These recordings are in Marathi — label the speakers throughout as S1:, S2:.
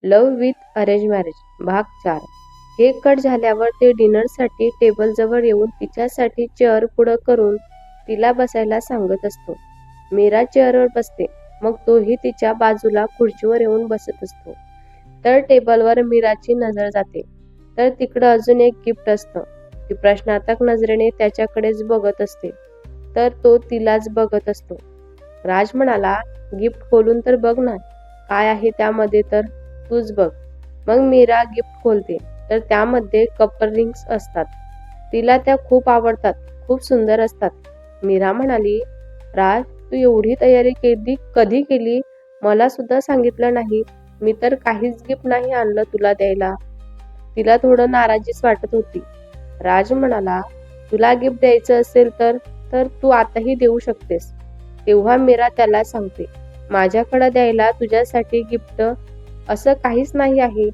S1: लव्ह विथ अरेंज मॅरेज भाग 4. केक कट झाल्यावर ते डिनरसाठी टेबलजवळ येऊन तिच्यासाठी चेअर पुढं करून तिला बसायला सांगत असतो. मीरा चेअरवर बसते. मग तोही तिच्या बाजूला खुर्चीवर येऊन बसत असतो. तर टेबलवर मीराची नजर जाते. तर तिकडं अजून एक गिफ्ट असतं. ती प्रश्नार्थक नजरेने त्याच्याकडेच बघत असते. तर तो तिलाच बघत असतो. राज म्हणाला, गिफ्ट खोलून तर बघ ना, काय आहे त्यामध्ये तर तूच बघ. मग मीरा गिफ्ट खोलते. तर त्यामध्ये कपल रिंग्स असतात. तिला त्या खूप आवडतात, खूप सुंदर असतात. मीरा म्हणाली, राज, तू एवढी तयारी कधी केली? मला सुद्धा सांगितलं नाही. मी तर काहीच गिफ्ट नाही आणलं तुला द्यायला. तिला थोडं नाराजीच वाटत होती. राज म्हणाला, तुला गिफ्ट द्यायचं असेल तर तर तू आताही देऊ शकतेस. तेव्हा मीरा त्याला सांगते, माझ्याकडे द्यायला तुझ्यासाठी गिफ्ट असं काहीच नाही आहे.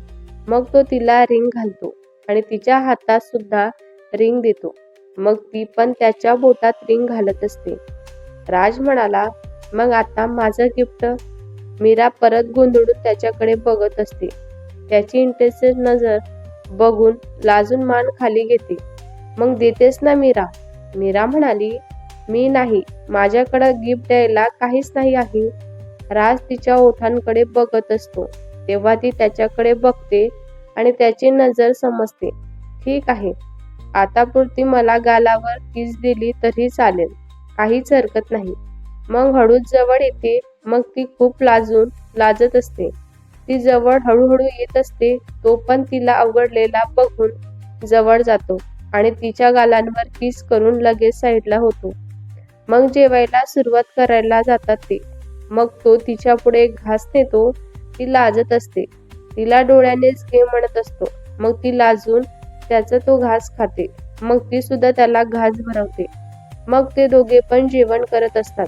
S1: मग तो तिला रिंग घालतो आणि तिच्या हातात सुद्धा रिंग देतो. मग ती पण त्याच्या बोटात रिंग घालत असते. राज म्हणाला, मग आता माझं गिफ्ट? मीरा परत गोंधळून त्याच्याकडे बघत असते. त्याची इंटरेस्टेड नजर बघून लाजून मान खाली घेते. मग देतेस ना मीरा? मीरा म्हणाली, मी नाही, माझ्याकडे गिफ्ट द्यायला काहीच नाही आहे. राज तिच्या ओठांकडे बघत असतो. तेव्हा ती त्याच्याकडे बघते आणि त्याची नजर समजते. ठीक आहे, आतापुरती मला गालावर किस दिली तरी चालेल, काहीच हरकत नाही. मग हळूच जवळ येते. मग ती खूप लाजत असते. ती जवळ हळूहळू येत असते. तो पण तिला अवघडलेला बघून जवळ जातो आणि तिच्या गालांवर किस करून लगेच साईडला होतो. मग जेवायला सुरुवात करायला जातात ते. मग तो तिच्या पुढे घास नेतो. ती लाजत असते. तिला डोळ्यानेच घे म्हणत असतो. मग ती लाजून त्याचा तो घास खाते. मग ती सुद्धा त्याला घास भरवते. मग ते दोघे पण जेवण करत असतात.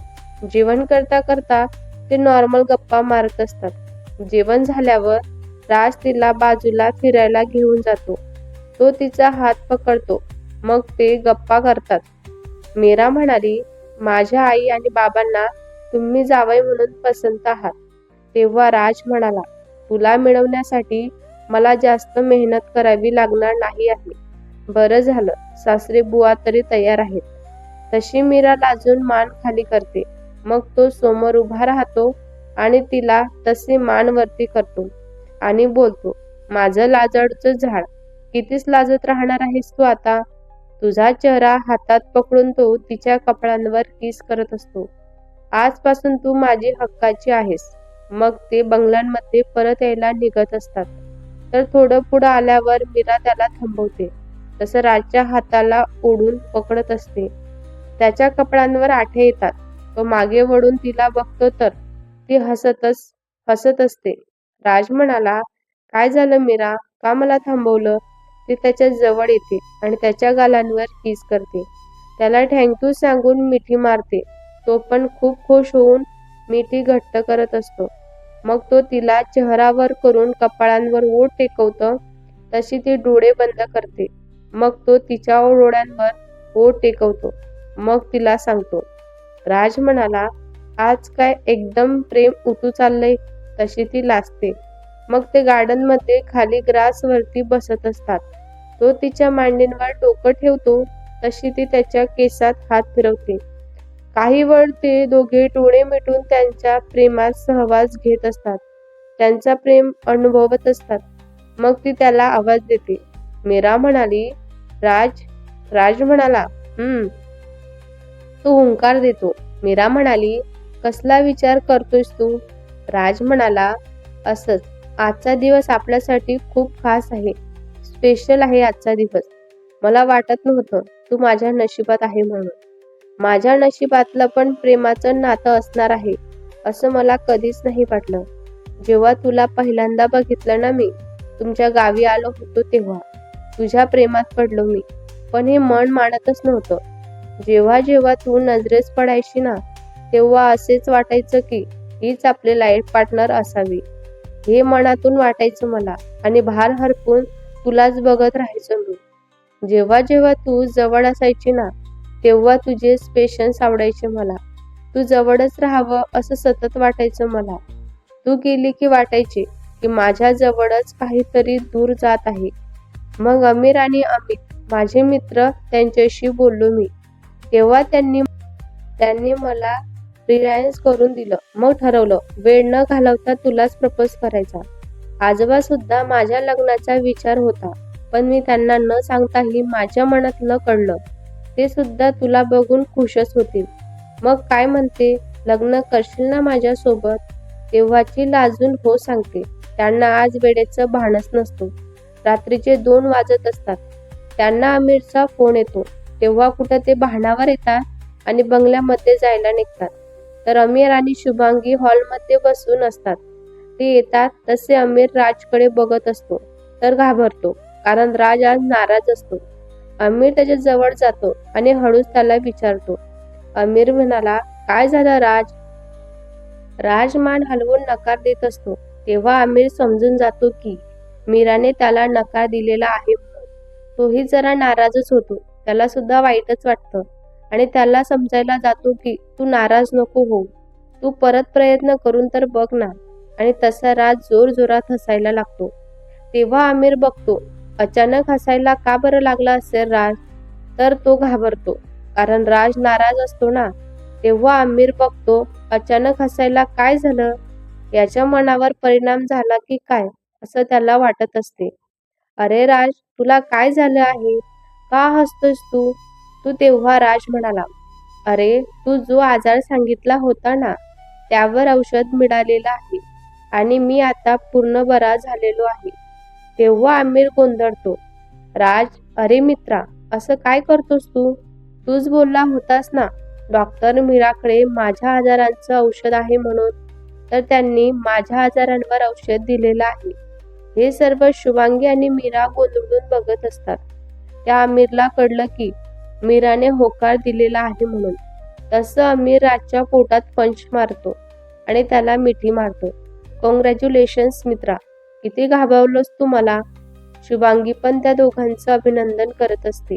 S1: जेवण करता करता ते नॉर्मल गप्पा मारत असतात. जेवण झाल्यावर राज तिला बाजूला फिरायला घेऊन जातो. तो तिचा हात पकडतो. मग ते गप्पा करतात. मीरा म्हणाली, माझ्या आई आणि बाबांना तुम्ही जावई म्हणून पसंत आहात. तेव्हा राज म्हणाला, तुला मिळवण्यासाठी मला जास्त मेहनत करावी लागणार नाही आहे. बरं झालं, सासरे बुवा तरी तयार आहेत. तशी मीरा लाजून मान खाली करते. मग तो समोर उभा राहतो आणि तिला तसे मान वरती करतो आणि बोलतो, माझं लाजाळूचं झाड, कितीच लाजत राहणार आहेस तू आता? तुझा चेहरा हातात पकडून तो तिच्या कपड्यांवर किस करत असतो. आजपासून तू माझी हक्काची आहेस. मग ते बंगल्यांमध्ये परत यायला निघत असतात. तर थोडं पुढं आल्यावर मीरा त्याला थांबवते. तसं राजच्या हाताला ओढून पकडत असते. त्याच्या कपड्यांवर आठे येतात. तो मागे वळून तिला बघतो तर ती हसत असते. राज म्हणाला, काय झालं मीरा, का मला थांबवलं? ती त्याच्या जवळ येते आणि त्याच्या गालांवर किस करते. त्याला थँक्यू सांगून मिठी मारते. तो पण खूप खुश होऊन मिठी घट्ट करत असतो. मग तो तिला चेहरावर करून कपाळांवर ओठ टेकवतो. तशी ती डोळे बंद करते. मग तो तिच्या डोळ्यांवर ओठ टेकवतो. मग तिला सांगतो. राज म्हणाला, आज काय एकदम प्रेम उतू चाललंय? तशी ती लाजते. मग ते गार्डन मध्ये खाली ग्रास वरती बसत असतात. तो तिच्या मांडींवर डोकं ठेवतो. तशी ती त्याच्या केसात हात फिरवते. काही वेळ ते दोघे डोळे मिटून त्यांच्या प्रेमात सहवास घेत असतात. त्यांचा प्रेम अनुभवत असतात. मग ती त्याला आवाज देते. मीरा म्हणाली, राज. राज म्हणाला, तो हुंकार देतो. मीरा म्हणाली, कसला विचार करतोयस तू? राज म्हणाला, असंच. आजचा दिवस आपल्यासाठी खूप खास आहे. स्पेशल आहे आजचा दिवस. मला वाटत नव्हतं तू माझ्या नशिबात आहे म्हणून. माझ्या नशिबातलं पण प्रेमाचं नातं असणार आहे असं मला कधीच नाही वाटलं. जेव्हा तुला पहिल्यांदा बघितलं ना मी, तुमच्या गावी आलो होतो तेव्हा तुझ्या प्रेमात पडलो मी. पण हे मन मानतच नव्हतं. जेव्हा जेव्हा तू नजरेस पडायची ना, तेव्हा असेच वाटायचं की हीच आपली लाईफ पार्टनर असावी. हे मनातून वाटायचं मला आणि भार हरपून तुलाच बघत राहायचं मी. जेव्हा जेव्हा तू जवळ असायची ना, तेव्हा तुझे पेशन्स आवडायचे मला. तू जवळच राहावं असं सतत वाटायचं मला. तू गेली की वाटायचे की माझ्या जवळच काहीतरी दूर जात आहे. मग अमीर आणि अमित माझे मित्र त्यांच्याशी बोललो मी. तेव्हा त्यांनी मला रिलायन्स करून दिलं. मग ठरवलं वेळ न घालवता तुलाच प्रपोज करायचा. आजोबा सुद्धा माझ्या लग्नाचा विचार होता, पण मी त्यांना न सांगताही माझ्या मनातलं कळलं. ते सुद्धा तुला बघून खुशच होतील. मग काय म्हणते, लग्न करशील ना माझ्यासोबत? तेव्हाची लाजून हो सांगते. त्यांना आज वेळेचं भानच नसतो. रात्रीचे 2 वाजत असतात. त्यांना अमीरचा फोन येतो. तेव्हा कुठं ते भानावर येतात आणि बंगल्यामध्ये जायला निघतात. तर अमीर आणि शुभांगी हॉलमध्ये बसून असतात. ते येतात तसे अमीर राजकडे बघत असतो तर घाबरतो, कारण राज आज नाराज असतो. अमीर त्याच्या जवळ जातो आणि हळूच त्याला विचारतो. अमीर म्हणाला, काय झालं राज? राज मान हलवून नकार देत असतो. तेव्हा अमीर समजून जातो की मीराने त्याला नकार दिलेला आहे म्हणून. तोही जरा नाराजच होतो. त्याला सुद्धा वाईटच वाटतं आणि त्याला समजायला जातो की तू नाराज नको हो, तू परत प्रयत्न करून तर बघ ना. आणि तसा राज जोरजोरात हसायला लागतो. तेव्हा आमिर बघतो, अचानक हसायला का बरं लागला असेल राज? तर तो घाबरतो, कारण राज नाराज असतो ना. तेव्हा आमिर बघतो, अचानक हसायला काय झालं? याच्या मनावर परिणाम झाला की काय, असं त्याला वाटत असते. अरे राज, तुला काय झालं आहे? का हसतोस तू? तेव्हा राज म्हणाला, अरे तू जो आजार सांगितला होता ना, त्यावर औषध मिळालेलं आहे आणि मी आता पूर्ण बरा झालेलो आहे. तेव्हा आमिर गोंधळतो. राज, अरे मित्रा, असं काय करतोस तू? तूच बोलला होतास ना डॉक्टर मीराकडे माझ्या आजारांचं औषध आहे म्हणून. तर त्यांनी माझ्या आजारांवर औषध दिलेलं आहे. हे सर्व शुभांगी आणि मीरा गोंधळून बघत असतात. त्या आमिरला कळलं की मीराने होकार दिलेला आहे म्हणून. तसं आमिर राजच्या पोटात पंच मारतो आणि त्याला मिठी मारतो. कॉंग्रॅच्युलेशन्स मित्रा, किती घाबरलोस तू मला. शुभांगी पण त्या दोघांचं अभिनंदन करत असते.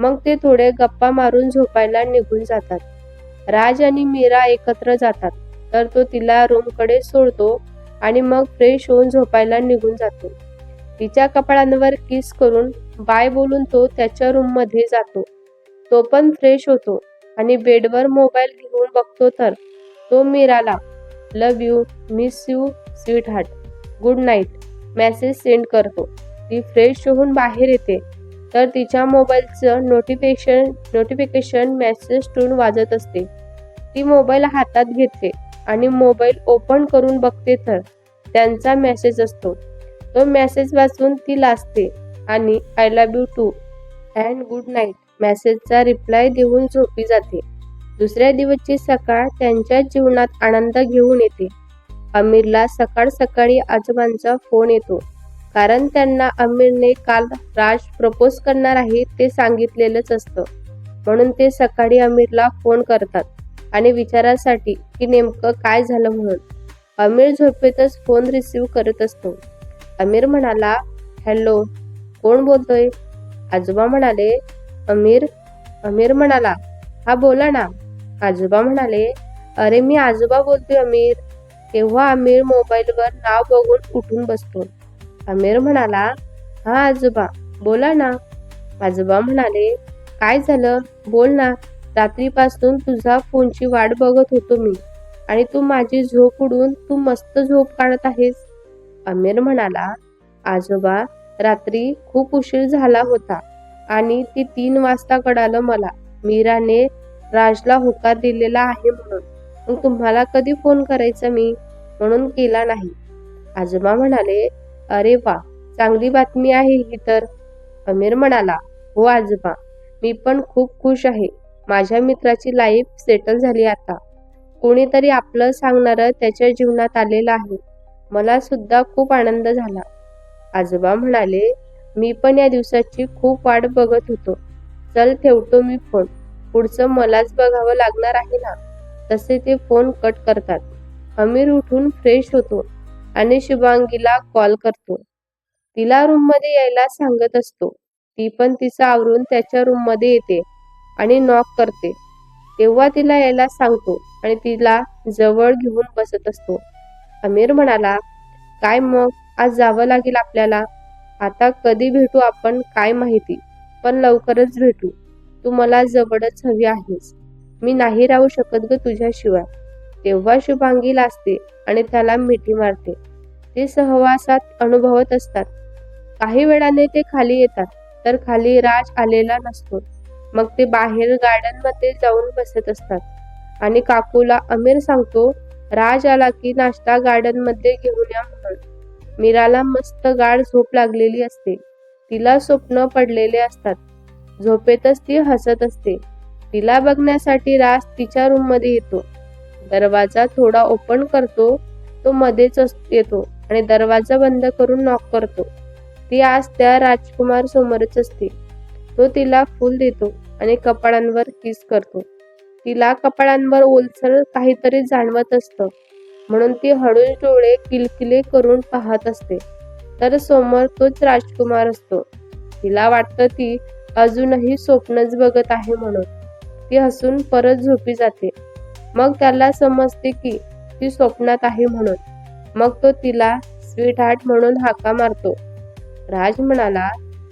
S1: मग ते थोडे गप्पा मारून झोपायला निघून जातात. राज आणि मीरा एकत्र जातात, तर तो तिला रूमकडे सोडतो आणि मग फ्रेश होऊन झोपायला निघून जातो. तिच्या कपाळांवर किस करून बाय बोलून तो त्याच्या रूममध्ये जातो. तो पण फ्रेश होतो आणि बेडवर मोबाईल घेऊन बघतो तर तो मीराला love you, miss you, sweetheart, good night message send करतो. ती फ्रेश होऊन बाहेर येते तर तिच्या मोबाईलचं नोटिफिकेशन मेसेज टून वाजत असते. ती मोबाईल हातात घेते आणि मोबाईल ओपन करून बघते तर त्यांचा मेसेज असतो. तो मेसेज वाचून ती लाजते आणि I love you too and good night मेसेजचा रिप्लाय देऊन झोपी जाते. दुसऱ्या दिवसची सकाळ त्यांच्या जीवनात आनंद घेऊन येते. आमिरला सकाळ सकाळी आजोबांचा फोन येतो, कारण त्यांना आमिरने काल राज प्रपोज करणार आहे ते सांगितलेलंच असतं. म्हणून ते सकाळी आमिरला फोन करतात आणि विचारासाठी की नेमकं काय झालं म्हणून. आमिर झोपेतच फोन रिसीव्ह करत असतो. आमिर म्हणाला, हॅलो, कोण बोलतोय? आजोबा म्हणाले, अमीर. अमीर म्हणाला, हा बोला ना. आजोबा म्हणाले, अरे मी आजोबा बोलतोय अमीर. तेव्हा आमिर मोबाईलवर नाव बघून उठून बसतो. आमिर म्हणाला, हा आजोबा, बोला ना. आजोबा म्हणाले, काय झालं, बोल ना. रात्रीपासून तुझा फोनची वाट बघत होतो मी आणि तू माझी झोप उडवून तू मस्त झोप काढत आहेस. आमिर म्हणाला, आजोबा, रात्री खूप उशीर झाला होता आणि ती 3 वाजता कळालं मला मीराने राजला होकार दिलेला आहे म्हणून. मग तुम्हाला कधी फोन करायचा मी, म्हणून केला नाही. आजोबा म्हणाले, अरे वा, चांगली बातमी आहे ही तर. अमीर म्हणाला, हो आजोबा, मी पण खूप खुश आहे. माझ्या मित्राची लाईफ सेटल झाली आता. कोणीतरी आपलं सांगणारं त्याच्या जीवनात आलेलं आहे. मला सुद्धा खूप आनंद झाला. आजोबा म्हणाले, मी पण या दिवसाची खूप वाट बघत होतो. चल ठेवतो मी फोन, पुढचं मलाच बघावं लागणार आहे ना. तसे ते फोन कट करतात. अमीर उठून फ्रेश होतो आणि शुभांगीला कॉल करतो. तिला रूममध्ये यायला सांगत असतो. ती पण तिचं आवरून त्याच्या रूममध्ये येते आणि नॉक करते. तेव्हा तिला यायला सांगतो आणि तिला जवळ घेऊन बसत असतो. अमीर म्हणाला, काय मग, आज जावं लागेल आपल्याला. आता कधी भेटू आपण काय माहिती, पण लवकरच भेटू. तू मला जवळच हवी आहेस. मी नाही राहू शकत ग तुझ्याशिवाय. तेव्हा शुभांगी लाजते आणि त्याला मिठी मारते. ते सहवासात अनुभवत असतात. काही वेळाने ते खाली येतात, तर खाली राज आलेला नसतो. मग ते बाहेर गार्डन मध्ये जाऊन बसत असतात आणि काकूला अमीर सांगतो, राज आला की नाश्ता गार्डन मध्ये घेऊन या म्हणून. मीराला मस्त गाढ झोप लागलेली असते. तिला स्वप्न पडलेले असतात. झोपेतच ती हसत असते. तिला बघण्यासाठी राज तिच्या रूम मध्ये येतो. दरवाजा थोडा ओपन करतो. तो मध्येच येतो आणि दरवाजा बंद करून नॉक करतो. ती आज त्या राजकुमार समोरच असते. तो तिला फूल देतो आणि कपाळांवर किस करतो. तिला कपाळांवर ओलसर काहीतरी जाणवत असतं, म्हणून ती हळूच डोळे किलकिले करून पाहत असते. तर समोर तोच राजकुमार असतो. तिला वाटतं ती अजूनही स्वप्नच बघत आहे म्हणून. ती हसून परत झोपी जाते. मग त्याला समजते की ती स्वप्नात आहे म्हणून. मग तो तिला स्वीट हार्ट म्हणून हाका मारतो. राज म्हणाला,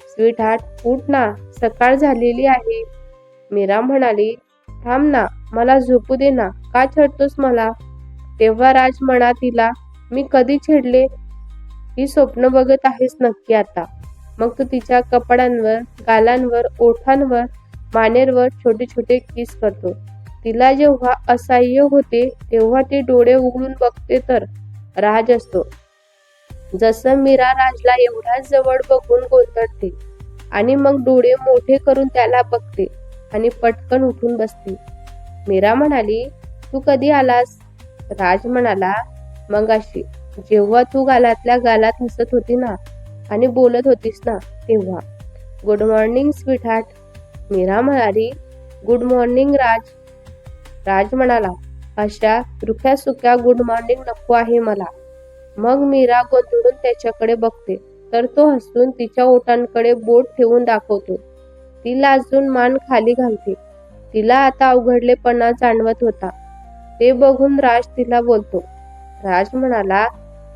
S1: स्वीट हार्ट, उठ ना, सकाळ झालेली आहे. मीरा म्हणाली, थांब ना, मला झोपू दे ना, का छेडतोस मला. तेव्हा राज म्हणा तिला, मी कधी छेडले. ही स्वप्न बघत आहेस नक्की आता. मग तो तिच्या कपाळांवर, गालांवर, ओठांवर, मानेवर छोटे छोटे किस करतो. तिला जेव्हा असह्य होते तेव्हा ती डोळे उघडून बघते तर राज असतो. जसं मीरा राजला एवढ्या जवळ बघून गोंधळते आणि मग डोळे मोठे करून त्याला बघते आणि पटकन उठून बसते. मीरा म्हणाली, तू कधी आलास. राज म्हणाला, मगाशी, जेव्हा तू गालातल्या गालात हसत होती ना आणि बोलत होतीस ना तेव्हा. Good morning sweetheart. Meera म्हणाली, गुड मॉर्निंग राज. राज म्हणाला, अशा रुख्या सुख्या गुड मॉर्निंग नको आहे मला. मग मीरा गोंधळून त्याच्याकडे बघते, तर तो हसून तिच्या ओठांकडे बोट ठेवून दाखवतो. ती लाजून मान खाली घालते. तिला आता अवघडलेपणा जाणवत होता. ते बघून राज तिला बोलतो. राज म्हणाला,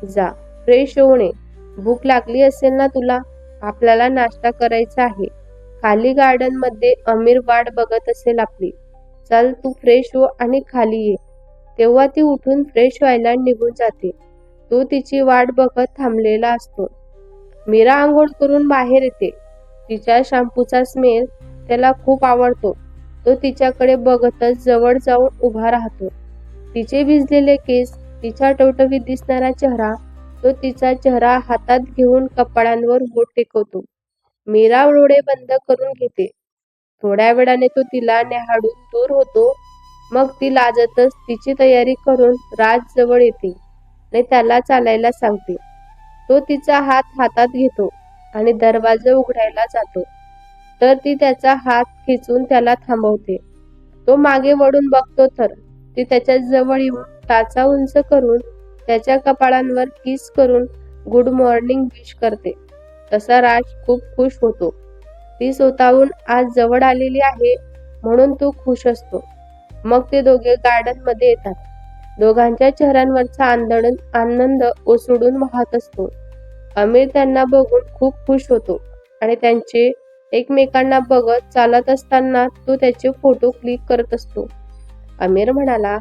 S1: जा फ्रेश होऊन ये. भूक लागली असेल ना तुला. आपल्याला नाश्ता करायचा आहे. खाली गार्डन मध्ये अमीर वाट बघत असेल आपली. चल तू फ्रेश हो आणि खाली ये. तेव्हा ती उठून फ्रेश व्हायला निघून जाते. तो तिची वाट बघत थांबलेला असतो. मीरा आंघोळ करून बाहेर येते. तिच्या शॅम्पूचा स्मेल त्याला खूप आवडतो. तो तिच्याकडे बघतच जवळ जाऊन उभा राहतो. तिचे भिजलेले केस, तिचा टवटवीत दिसणारा चेहरा, तो तिचा चेहरा हातात घेऊन कपाळांवर बोट टेकवतो. मीरा डोळे बंद करून घेते. थोड्या वेळाने तो तिला न्याहाळून दूर होतो. मग ती लाजतच तिची तयारी करून राज जवळ येते आणि त्याला चालायला सांगते. तो तिचा हात हातात घेतो आणि दरवाजा उघडायला जातो, तर ती त्याचा हात खेचून त्याला थांबवते. तो मागे वळून बघतो तर ती त्याच्या जवळ येऊन टाचा उंच करून त्याच्या कपाळांवर किस करून गुड मॉर्निंग विश करते. तसा राज खूप खुश होतो. ती स्वतःहून आज जवळ आलेली आहे म्हणून तो खुश असतो. मग ते दोघे गार्डन मध्ये येतात. दोघांच्या चेहऱ्यांवरचा आनंद ओसडून वाहत असतो. अमीर त्यांना बघून खूप खुश होतो आणि त्यांचे एकमेकांना बघत चालत असताना तो त्याचे फोटो क्लिक करत असतो. अमीर म्हणाला,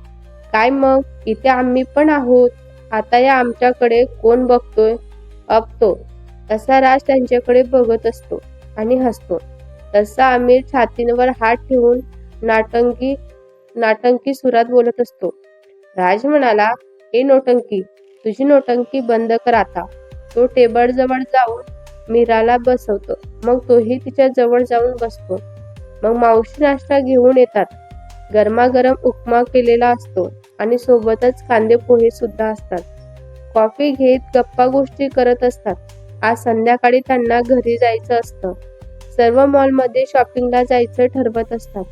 S1: काय मग, इथे आम्ही पण आहोत. आता या आमच्याकडे कोण बघतोय. अब तो. तसा राज त्यांच्याकडे बघत असतो आणि हसतो. तसा अमीर छातीवर हात ठेवून नाटंकी सुरात बोलत असतो. राज म्हणाला, ए नोटंकी, तुझी नोटंकी बंद कर आता. तो टेबल जवळ जाऊन मीराला बसवतो. मग तोही तिच्या जवळ जाऊन बसतो. मग मावशी नाश्ता घेऊन येतात. गरमागरम उपमा केलेला असतो आणि सोबतच कांदे पोहे सुद्धा असतात. कॉफी घेत गप्पा गोष्टी करत असतात. आज संध्याकाळी त्यांना घरी जायचं असतं. सर्व मॉलमध्ये शॉपिंगला जायचं ठरवत असतात.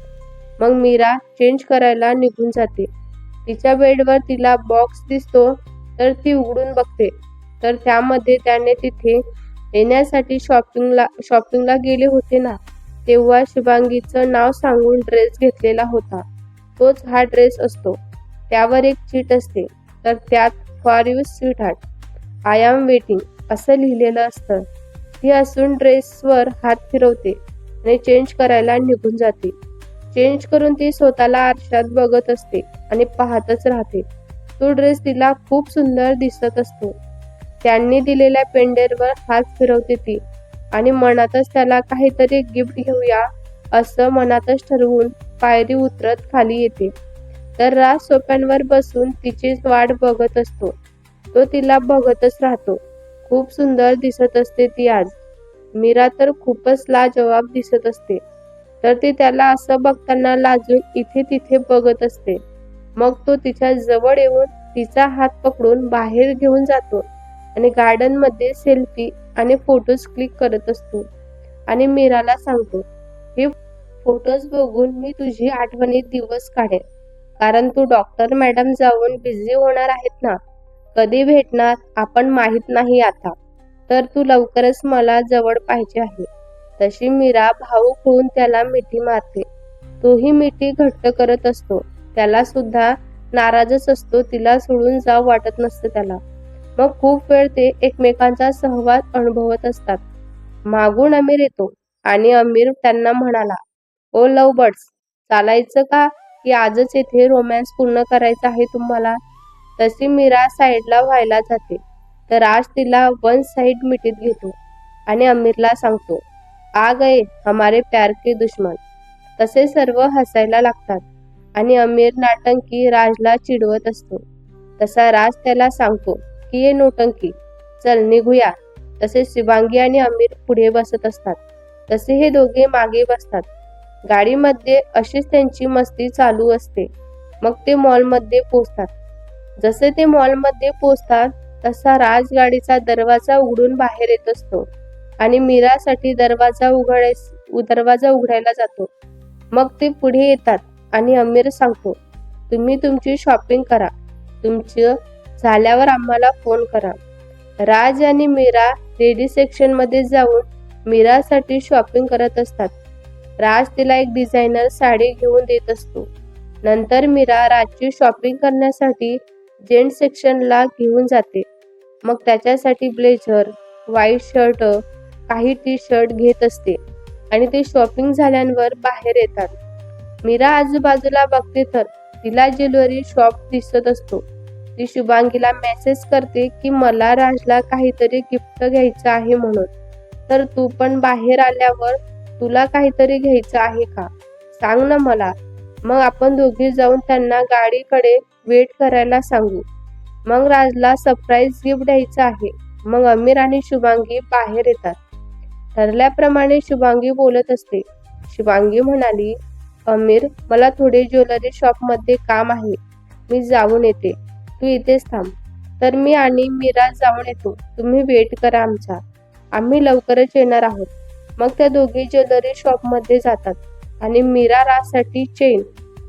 S1: मग मीरा चेंज करायला निघून जाते. तिच्या बेडवर तिला बॉक्स दिसतो, तर ती उघडून बघते, तर त्यामध्ये त्याने तिथे येण्यासाठी शॉपिंगला गेले होते ना तेव्हा शुभांगीचं नाव सांगून ड्रेस घेतलेला होता. तोच हा ड्रेस असतो. त्यावर एक चीट असते, तर त्यात for you sweet heart I am waiting असं लिहिलेलं असतं. ती हसून ड्रेसवर हात फिरवते आणि चेंज करायला निघून जाते. चेंज करून ती स्वतःला आरशात बघत असते आणि पाहतच राहते. तो ड्रेस तिला खूप सुंदर दिसत असतो. त्यांनी दिलेल्या पेंडेरवर हात फिरवते ती आणि मनातच त्याला काहीतरी गिफ्ट घेऊया असं मनातच ठरवून पायरी उतरत खाली येते. तर राज सोफ्यावर बसून तिचीच वाट बघत असतो. तो तिला बघतच राहतो. खूप सुंदर दिसत असते ती आज. मीरा तर खूपच लाजवाब दिसत असते. तर ती त्याला असं बघताना लाजून इथे तिथे बघत असते. मग तो तिच्या जवळ येऊन तिचा हात पकडून बाहेर घेऊन जातो आणि गार्डन मध्ये सेल्फी आणि फोटोज क्लिक करत असतो आणि मीराला सांगतो, हे फोटोज बघून मी तुझी आठवणीत दिवस काढेन. कारण तू डॉक्टर मॅडम जाऊन बिझी होणार आहेत ना. कधी भेटणार आपण माहित नाही आता. तर तू लवकरच मला जवळ पाहिजे आहे. तशी मीरा भावूक होऊन त्याला मिठी मारते. तोही मिठी घट्ट करत असतो. त्याला सुद्धा नाराजच असतो. तिला सोडून जावं वाटत नसतं त्याला. मग खूप वेळ ते एकमेकांचा सहवास अनुभवत असतात. मागून आमिर येतो आणि आमिर त्यांना म्हणाला, ओ लव्ह बर्ड्स, चालायचं का की आजच येथे रोमॅन्स पूर्ण करायचा आहे तुम्हाला? तशी मीरा साईडला व्हायला जाते. तर आज तिला वन साइड मिठीत घेतो आणि आमिरला सांगतो, आ गए हमारे प्यार के दुश्मन. तसे सर्व हसायला लागतात आणि आमिर नाटंकी राजला चिडवत असतो. तसा राज त्याला सांगतो की ये नोटंकी, चल निघूया. तसे शिवांगी आणि आमिर पुढे बसत असतात. तसे हे दोघे मागे बसतात. गाडीमध्ये अशीच त्यांची मस्ती चालू असते. मग ते मॉलमध्ये पोहोचतात. जसे ते मॉलमध्ये पोहोचतात तसा राज गाडीचा दरवाजा उघडून बाहेर येत असतो आणि मीरासाठी दरवाजा उघडायला जातो. मग ते पुढे येतात आणि आमिर सांगतो, तुम्ही तुमची शॉपिंग करा. तुमचं झाल्यावर आम्हाला फोन करा. राज आणि मीरा लेडी सेक्शन मध्ये जाऊन मीरासाठी शॉपिंग करत असतात. राज तिला एक डिझायनर साडी घेऊन देत असतो. नंतर मीरा राजची शॉपिंग करण्यासाठी जेंट सेक्शनला घेऊन जाते. मग त्याच्यासाठी ब्लेझर, व्हाईट शर्ट, काही टी शर्ट घेत असते आणि ते शॉपिंग झाल्यावर बाहेर येतात. मीरा आजूबाजूला बघते तर तिला ज्वेलरी शॉप दिसत असतो. ती शुभांगीला मेसेज करते की मला राजला काहीतरी गिफ्ट घ्यायचं आहे म्हणून. तर तू पण बाहेर आल्यावर तुला काहीतरी घ्यायचं आहे का? सांग ना मला. मग आपण दोघी जाऊन त्यांना गाडीकडे वेट करायला सांगू. मग राजला सरप्राईज गिफ्ट द्यायचं आहे. मग आमिर आणि शुभांगी बाहेर येतात. ठरल्याप्रमाणे शुभांगी बोलत असते. शुभांगी म्हणाली, आमिर मला थोडे ज्वेलरी शॉपमध्ये काम आहे. मी जाऊन येते. तू इथेच थांब. तर मी आणि मीरा जाऊन येतो. तुम्ही वेट करा आमचा. आम्ही लवकरच येणार आहोत. मग त्या दोघी ज्वेलरी शॉपमध्ये जातात आणि मीरा राजसाठी चेन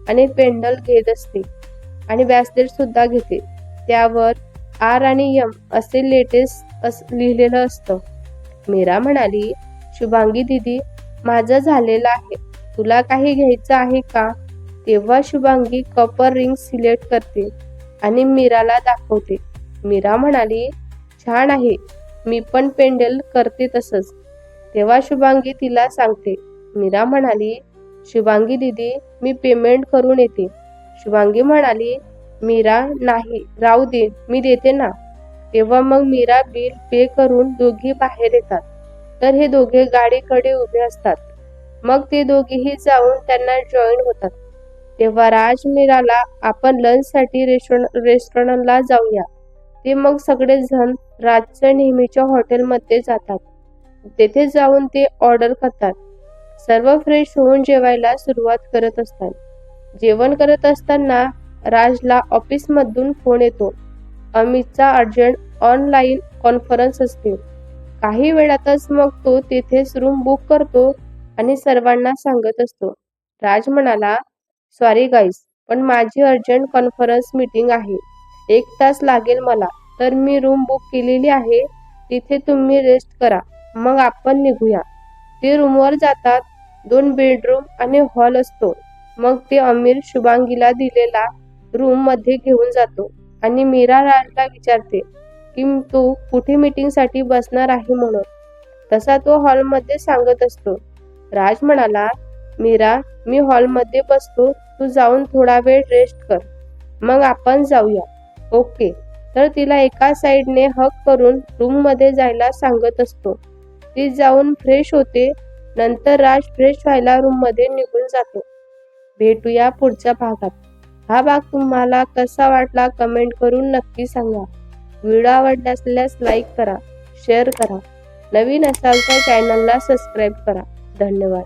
S1: आणि पेंडल घेत असते आणि ब्रेसलेट सुद्धा घेते. त्यावर आर आणि एम असे लेटेस्ट लिहिलेलं असतं. मीरा म्हणाली, शुभांगी दीदी, माझं झालेलं आहे. तुला काही घ्यायचं आहे का? तेव्हा शुभांगी कपर रिंग सिलेक्ट करते आणि मीराला दाखवते. मीरा म्हणाली, छान आहे. मी पण पेंडल करते तसंच. तेव्हा शुभांगी तिला सांगते. मीरा म्हणाली, शुभांगी दीदी, मी पेमेंट करून येते. शुभांगी म्हणाली, मीरा नाही, राहू दे, मी देते ना. तेव्हा मग मीरा बिल पे करून दोघी बाहेर येतात. तर हे दोघे गाडीकडे उभे असतात. मग ते दोघेही जाऊन त्यांना जॉईन होतात. तेव्हा राज मीराला, आपण लंचसाठी रेस्टॉरंटला जाऊया. ते मग सगळेजण राजच्या नेहमीच्या हॉटेलमध्ये जातात. तेथे जाऊन ते ऑर्डर करतात. सर्व फ्रेश होऊन जेवायला सुरुवात करत असतात. जेवण करत असताना राजला ऑफिसमधून फोन येतो. अमितचा अर्जंट ऑनलाईन कॉन्फरन्स असते. काही वेळातच मग तो तिथेच रूम बुक करतो आणि सर्वांना सांगत असतो. राज म्हणाला, सॉरी गाईज, पण माझी अर्जंट कॉन्फरन्स मीटिंग आहे. 1 तास लागेल मला. तर मी रूम बुक केलेली आहे. तिथे तुम्ही रेस्ट करा. मग आपण निघूया. ते रूमवर जातात. 2 बेडरूम आणि हॉल असतो. मग ते आमिर शुभांगीला दिलेला रूम मध्ये घेऊन जातो आणि मीरा राजला विचारते की तू कुठे मीटिंगसाठी बसणार आहे म्हणून. तसा तो हॉलमध्ये सांगत असतो. राज म्हणाला, मीरा, मी हॉलमध्ये बसतो, तू जाऊन थोडा वेळ रेस्ट कर, मग आपण जाऊया. ओके. तर तिला एका साईडने हग करून रूममध्ये जायला सांगत असतो. ती जाऊन फ्रेश होते. नंतर राज फ्रेश व्हायला रूममध्ये निघून जातो. भेटूया पुढच्या भागात. हा भाग तुम्हाला कसा वाटला कमेंट करून नक्की सांगा. व्हिडिओ आवडला असल्यास लाईक करा, शेअर करा. नवीन असाल तर चॅनलला सबस्क्राईब करा. धन्यवाद.